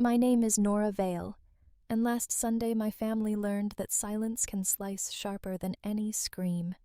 My name is Nora Vale, and last Sunday my family learned that silence can slice sharper than any scream.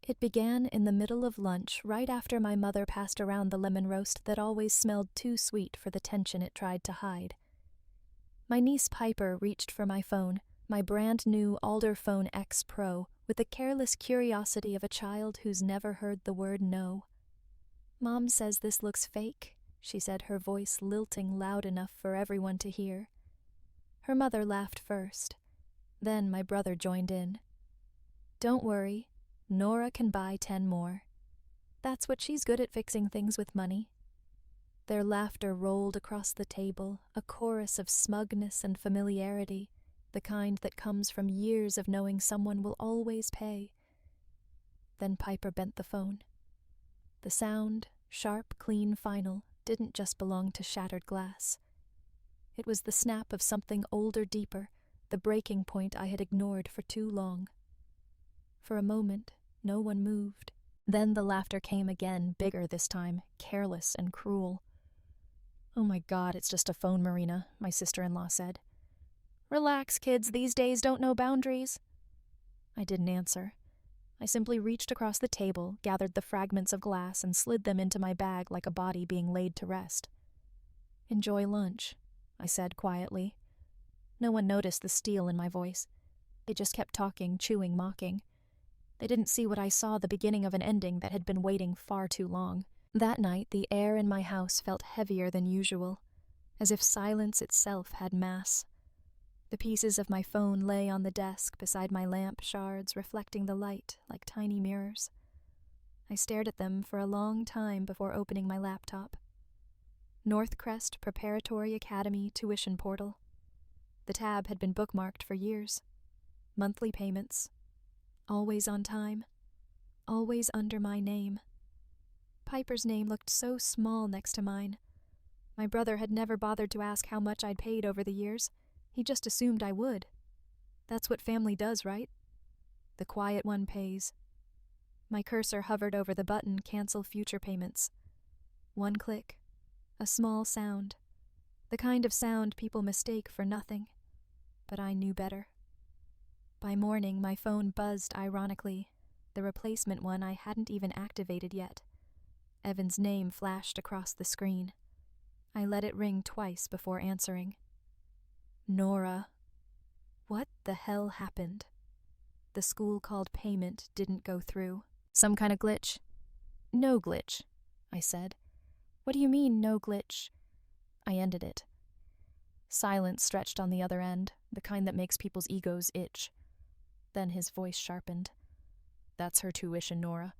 It began in the middle of lunch, right after my mother passed around the lemon roast that always smelled too sweet for the tension it tried to hide. My niece Piper reached for my phone, my brand-new Alder Phone X Pro, with the careless curiosity of a child who's never heard the word no. "Mom says this looks fake," she said, her voice lilting loud enough for everyone to hear. Her mother laughed first. Then my brother joined in. "Don't worry, Nora can buy 10 more. That's what she's good at, fixing things with money." Their laughter rolled across the table, a chorus of smugness and familiarity, the kind that comes from years of knowing someone will always pay. Then Piper bent the phone. The sound, sharp, clean final, didn't just belong to shattered glass. It was the snap of something older, deeper, the breaking point I had ignored for too long. For a moment, no one moved. Then the laughter came again, bigger this time, careless and cruel. "Oh my God, it's just a phone, Marina," my sister-in-law said. "Relax, kids, these days don't know boundaries." I didn't answer. I simply reached across the table, gathered the fragments of glass, and slid them into my bag like a body being laid to rest. "Enjoy lunch," I said quietly. No one noticed the steel in my voice. They just kept talking, chewing, mocking. They didn't see what I saw, the beginning of an ending that had been waiting far too long. That night, the air in my house felt heavier than usual, as if silence itself had mass. The pieces of my phone lay on the desk beside my lamp shards, reflecting the light like tiny mirrors. I stared at them for a long time before opening my laptop. Northcrest Preparatory Academy tuition portal. The tab had been bookmarked for years. Monthly payments. Always on time. Always under my name. Piper's name looked so small next to mine. My brother had never bothered to ask how much I'd paid over the years. He just assumed I would. That's what family does, right? The quiet one pays. My cursor hovered over the button, "Cancel future payments." One click. A small sound. The kind of sound people mistake for nothing. But I knew better. By morning, my phone buzzed ironically, the replacement one I hadn't even activated yet. Evan's name flashed across the screen. I let it ring twice before answering. Nora. What the hell happened? The school-called payment didn't go through. "Some kind of glitch?" "No glitch," I said. "What do you mean, no glitch?" I ended it. Silence stretched on the other end, the kind that makes people's egos itch. Then his voice sharpened. "That's her tuition, Nora.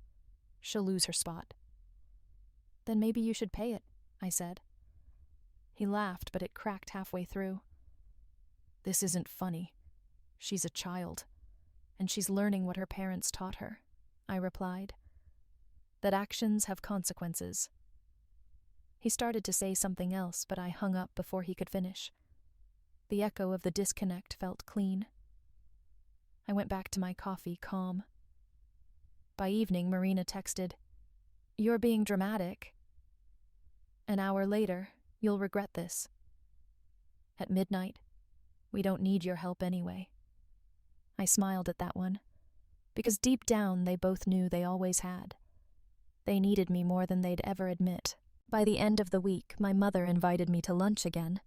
She'll lose her spot." "Then maybe you should pay it," I said. He laughed, but it cracked halfway through. "This isn't funny. She's a child, and she's learning what her parents taught her," I replied. "That actions have consequences." He started to say something else, but I hung up before he could finish. The echo of the disconnect felt clean. I went back to my coffee, calm. By evening, Marina texted, "You're being dramatic." An hour later, "You'll regret this." At midnight, "We don't need your help anyway." I smiled at that one, because deep down they both knew they always had. They needed me more than they'd ever admit. By the end of the week, my mother invited me to lunch again.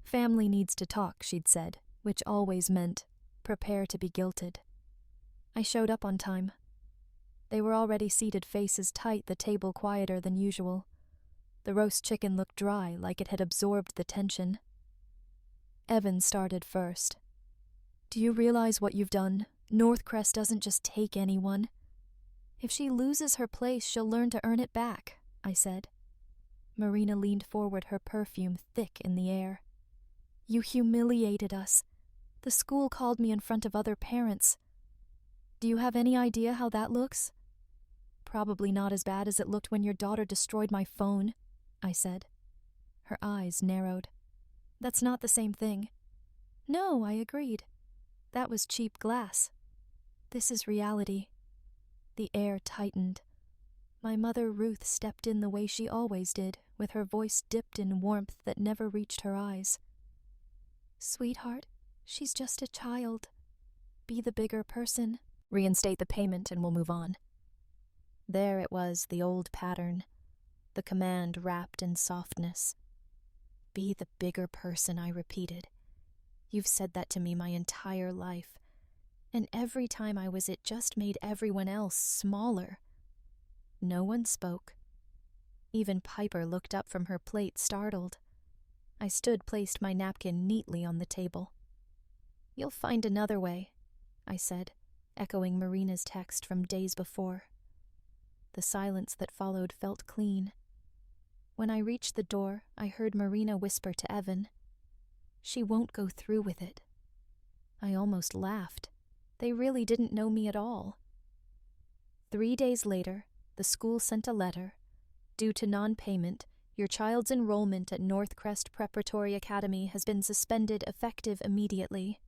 "Family needs to talk," she'd said, which always meant, "Prepare to be guilted." I showed up on time. They were already seated, faces tight, the table quieter than usual. The roast chicken looked dry, like it had absorbed the tension. Evan started first. "Do you realize what you've done? Northcrest doesn't just take anyone." "If she loses her place, she'll learn to earn it back," I said. Marina leaned forward, her perfume thick in the air. "You humiliated us. The school called me in front of other parents. Do you have any idea how that looks?" "Probably not as bad as it looked when your daughter destroyed my phone," I said. Her eyes narrowed. "That's not the same thing." "No," I agreed. "That was cheap glass. This is reality." The air tightened. My mother Ruth stepped in the way she always did, with her voice dipped in warmth that never reached her eyes. Sweetheart, she's just a child. Be the bigger person. Reinstate the payment and we'll move on. There it was, the old pattern, the command wrapped in softness. Be the bigger person, I repeated. You've said that to me my entire life, and every time I was, it just made everyone else smaller. No one spoke. Even Piper looked up from her plate, startled. I placed my napkin neatly on the table. You'll find another way, I said, echoing Marina's text from days before. The silence that followed felt clean. When I reached the door, I heard Marina whisper to Evan, "She won't go through with it." I almost laughed. They really didn't know me at all. 3 days later, the school sent a letter. Due to non-payment, your child's enrollment at Northcrest Preparatory Academy has been suspended effective immediately.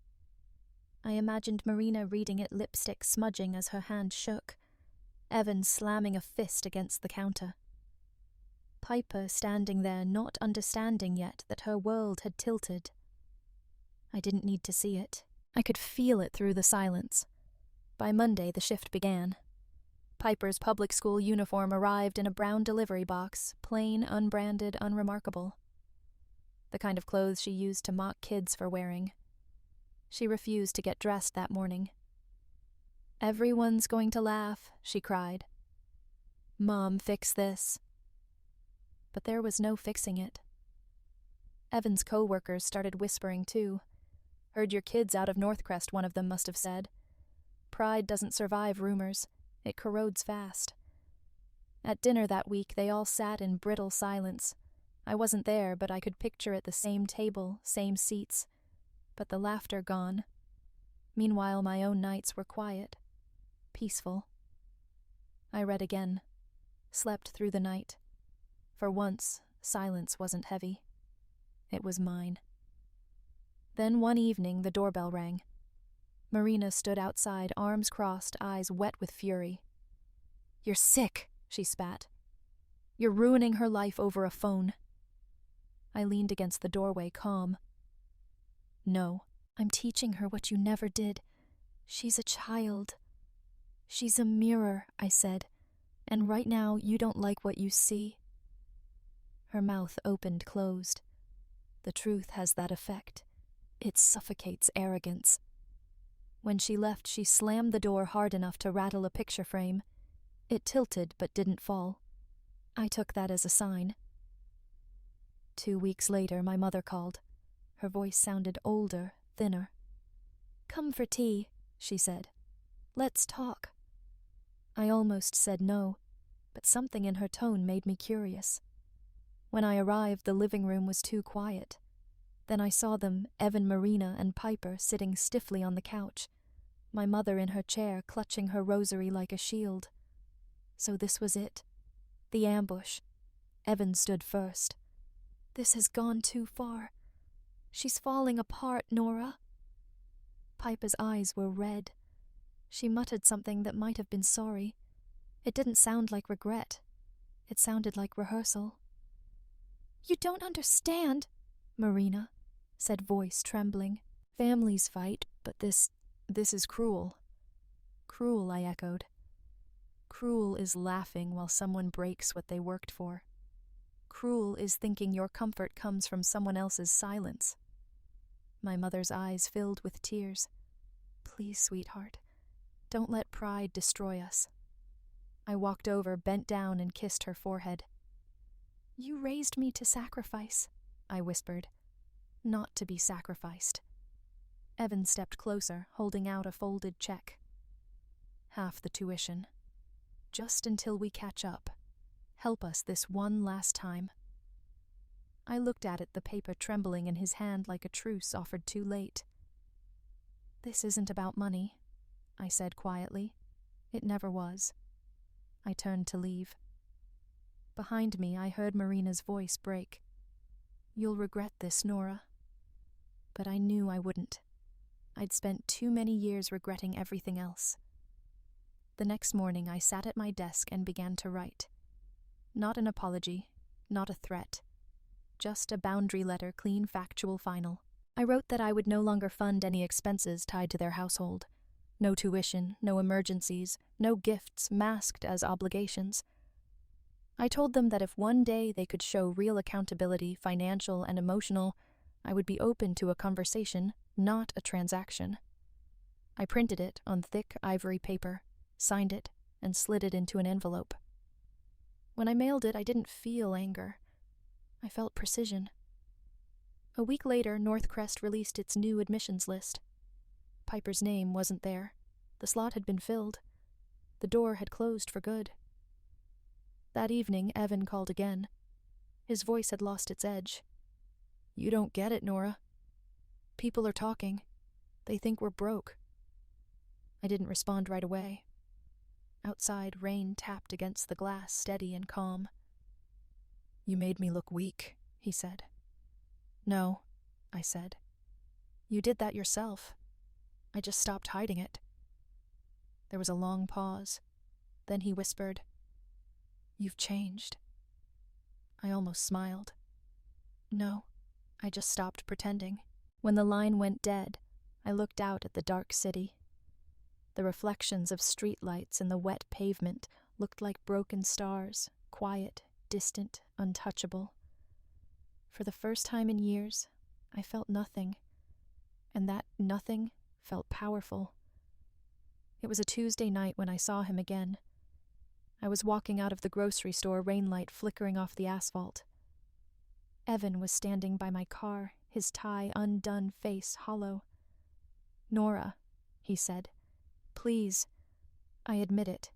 I imagined Marina reading it, lipstick smudging as her hand shook, Evan slamming a fist against the counter. Piper standing there, not understanding yet that her world had tilted. I didn't need to see it. I could feel it through the silence. By Monday, the shift began. Piper's public school uniform arrived in a brown delivery box, plain, unbranded, unremarkable. The kind of clothes she used to mock kids for wearing. She refused to get dressed that morning. "Everyone's going to laugh," she cried. "Mom, fix this." But there was no fixing it. Evan's co-workers started whispering too. "Heard your kid's out of Northcrest," one of them must have said. Pride doesn't survive rumors. It corrodes fast. At dinner that week, they all sat in brittle silence. I wasn't there, but I could picture it, the same table, same seats. But the laughter gone. Meanwhile, my own nights were quiet, peaceful. I read again, slept through the night. For once, silence wasn't heavy. It was mine. Then one evening, the doorbell rang. Marina stood outside, arms crossed, eyes wet with fury. "You're sick," she spat. "You're ruining her life over a phone." I leaned against the doorway, calm. "No, I'm teaching her what you never did. She's a child." "She's a mirror," I said, "and right now you don't like what you see." Her mouth opened, closed. The truth has that effect. It suffocates arrogance. When she left, she slammed the door hard enough to rattle a picture frame. It tilted but didn't fall. I took that as a sign. 2 weeks later, my mother called. Her voice sounded older, thinner. "Come for tea," she said. "Let's talk." I almost said no, but something in her tone made me curious. When I arrived, the living room was too quiet. Then I saw them, Evan, Marina, and Piper, sitting stiffly on the couch, my mother in her chair clutching her rosary like a shield. So this was it. The ambush. Evan stood first. "This has gone too far. She's falling apart, Nora." Piper's eyes were red. She muttered something that might have been sorry. It didn't sound like regret. It sounded like rehearsal. "You don't understand," Marina said, voice trembling. "Families fight, but this is cruel." "Cruel," I echoed. "Cruel is laughing while someone breaks what they worked for. Cruel is thinking your comfort comes from someone else's silence." My mother's eyes filled with tears. "Please, sweetheart, don't let pride destroy us." I walked over, bent down, and kissed her forehead. "You raised me to sacrifice," I whispered. "Not to be sacrificed." Evan stepped closer, holding out a folded check. "Half the tuition. Just until we catch up. Help us this one last time." I looked at it, the paper trembling in his hand like a truce offered too late. "This isn't about money," I said quietly. "It never was." I turned to leave. Behind me, I heard Marina's voice break. "You'll regret this, Nora." But I knew I wouldn't. I'd spent too many years regretting everything else. The next morning, I sat at my desk and began to write. Not an apology, not a threat. Just a boundary letter, clean, factual, final. I wrote that I would no longer fund any expenses tied to their household. No tuition, no emergencies, no gifts masked as obligations. I told them that if one day they could show real accountability, financial and emotional, I would be open to a conversation, not a transaction. I printed it on thick ivory paper, signed it, and slid it into an envelope. When I mailed it, I didn't feel anger. I felt precision. A week later, Northcrest released its new admissions list. Piper's name wasn't there. The slot had been filled. The door had closed for good. That evening, Evan called again. His voice had lost its edge. "You don't get it, Nora. People are talking. They think we're broke." I didn't respond right away. Outside, rain tapped against the glass, steady and calm. "You made me look weak," he said. "No," I said. "You did that yourself. I just stopped hiding it." There was a long pause. Then he whispered, "You've changed." I almost smiled. "No, I just stopped pretending." When the line went dead, I looked out at the dark city. The reflections of streetlights in the wet pavement looked like broken stars, quiet, distant, untouchable. For the first time in years, I felt nothing, and that nothing felt powerful. It was a Tuesday night when I saw him again. I was walking out of the grocery store, rainlight flickering off the asphalt. Evan was standing by my car, his tie undone, face hollow. "Nora," he said, "please, I admit it.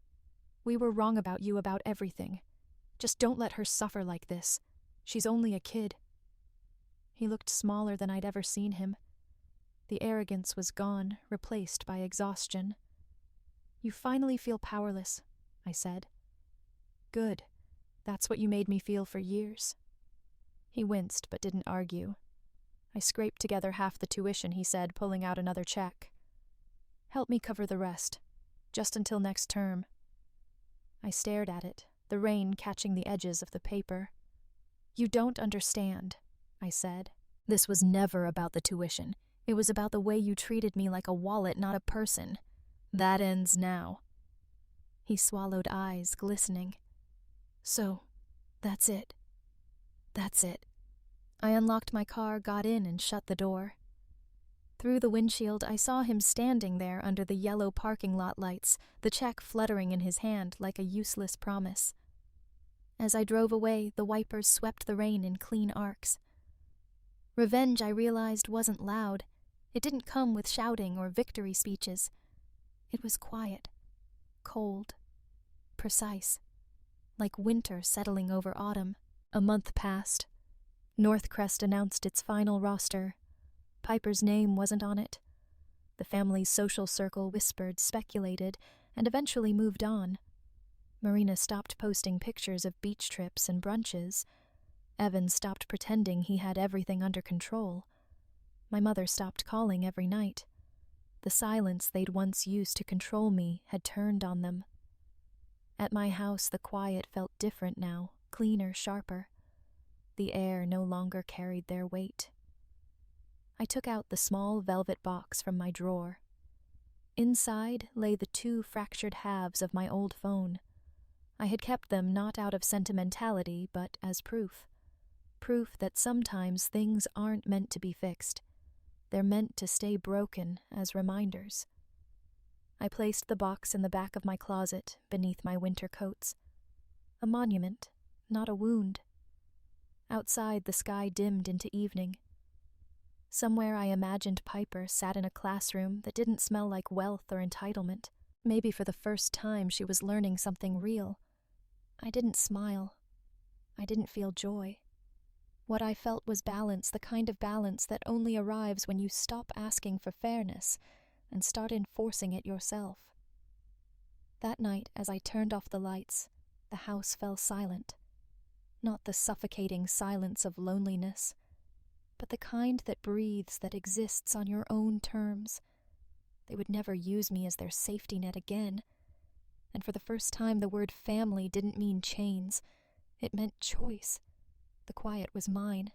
We were wrong about you, about everything. Just don't let her suffer like this. She's only a kid." He looked smaller than I'd ever seen him. The arrogance was gone, replaced by exhaustion. "You finally feel powerless," I said. "Good. That's what you made me feel for years." He winced but didn't argue. I scraped together half the tuition, he said, pulling out another check. "Help me cover the rest, just until next term." I stared at it, the rain catching the edges of the paper. "You don't understand," I said. "This was never about the tuition. It was about the way you treated me like a wallet, not a person. That ends now." He swallowed, eyes glistening. "So, that's it. That's it." I unlocked my car, got in, and shut the door. Through the windshield, I saw him standing there under the yellow parking lot lights, the check fluttering in his hand like a useless promise. As I drove away, the wipers swept the rain in clean arcs. Revenge, I realized, wasn't loud. It didn't come with shouting or victory speeches. It was quiet, cold, precise, like winter settling over autumn. A month passed. Northcrest announced its final roster. Piper's name wasn't on it. The family's social circle whispered, speculated, and eventually moved on. Marina stopped posting pictures of beach trips and brunches. Evan stopped pretending he had everything under control. My mother stopped calling every night. The silence they'd once used to control me had turned on them. At my house, the quiet felt different now, cleaner, sharper. The air no longer carried their weight. I took out the small velvet box from my drawer. Inside lay the 2 fractured halves of my old phone. I had kept them not out of sentimentality, but as proof. Proof that sometimes things aren't meant to be fixed. They're meant to stay broken as reminders. I placed the box in the back of my closet, beneath my winter coats. A monument, not a wound. Outside, the sky dimmed into evening. Somewhere I imagined Piper sat in a classroom that didn't smell like wealth or entitlement. Maybe for the first time she was learning something real. I didn't smile. I didn't feel joy. What I felt was balance, the kind of balance that only arrives when you stop asking for fairness and start enforcing it yourself. That night, as I turned off the lights, the house fell silent. Not the suffocating silence of loneliness, but the kind that breathes, that exists on your own terms. They would never use me as their safety net again. And for the first time, the word family didn't mean chains. It meant choice. The quiet was mine.